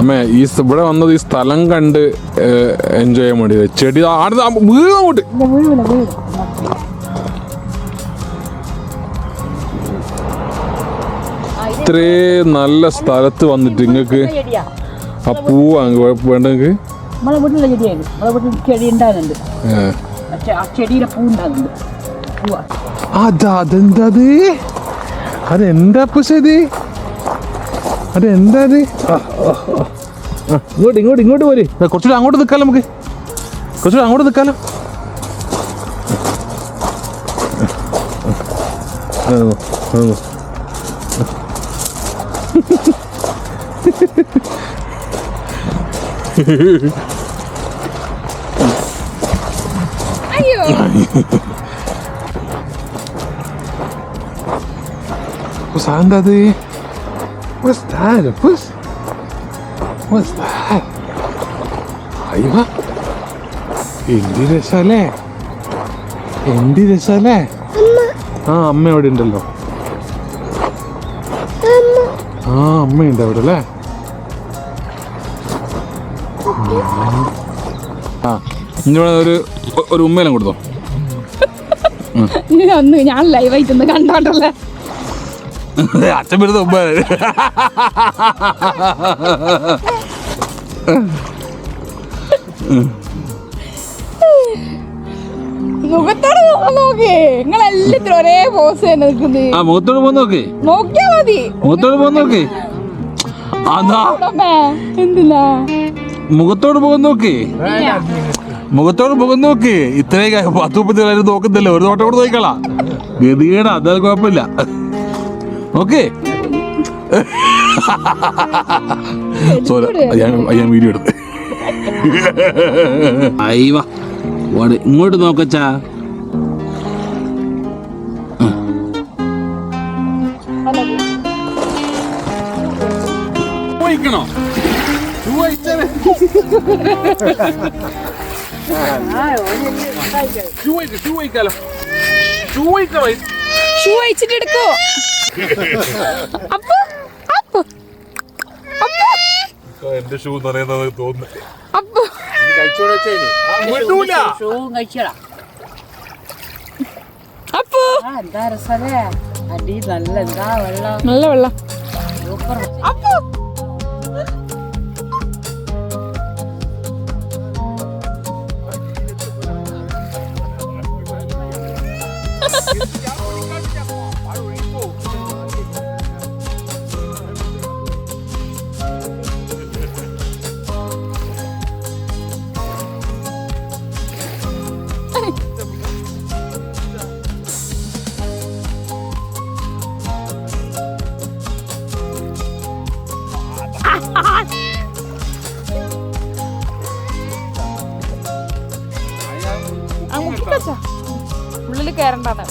അമ്മേ ഈ ഇവിടെ വന്നത് ഈ സ്ഥലം കണ്ട് എൻജോയ് ചെയ്യാൻ വേണ്ടി. ചെടി വീഴങ്ങോട്ട്. ഇത്രേ നല്ല സ്ഥലത്ത് വന്നിട്ട് നിങ്ങൾക്ക് ആ പൂവാണ് വേണ്ടെങ്കിൽ അതെന്താ അതെന്താ ശരി അതെന്താ ഇങ്ങോട്ട് പോരെ. കുറച്ചുകൂടെ അങ്ങോട്ട് നിൽക്കാലോ, നമുക്ക് കുറച്ചുകൂടെ അങ്ങോട്ട് നിൽക്കാലോ. എന്താ What's that? What's that? അയ്യോ എന്ത് രസല്ലേ, എന്ത് രസല്ലേ. ആ അമ്മ അവിടെ ഉണ്ടല്ലോ. ആ അമ്മയുണ്ട് അവിടെ അല്ലേ. ആ ഇങ്ങനെ ഒരു ഉമ്മയിലും കൊടുത്തോ. ഞാൻ ലൈവായിട്ടൊന്ന് കണ്ടോണ്ടല്ലേ. അച്ഛൻ വരുന്ന ഉമ്മ. മുഖത്തോട് നോക്കേ, നിങ്ങളെല്ലാത്തിനും ഒരേ പോസ് തന്നെ നിൽക്കുന്നത്. ആ മുഖത്തോട് പോന്ന് നോക്കേ, നോക്കിയാ മതി. മുഖത്തോട് പോന്ന് നോക്കേ. അതാ എന്തിനാ മുഖത്തോട് പോകാൻ നോക്കേ, മുഖത്തോട് പോകാൻ നോക്കേ. ഇത്രയും 10-30 നോക്കുന്നില്ല, ഒരു നോട്ടം കൂടെ നോക്കിക്കളാ. ഗതികേടാ, അതായത് കുഴപ്പമില്ല. ഓക്കെ സോറി, ഞാൻ വീഡിയോ എടുത്ത്. അയ്യവാ ഇങ്ങോട്ട് നോക്കച്ചാ. പോയിക്കണോ ഷൂ അയച്ചിട്ട് എടുക്കോ. എന്റെ ഷൂ നനയുന്നത് തോന്നുന്നു. നല്ല വെള്ളം. ഉള്ളിൽ കയറണ്ടാണ്.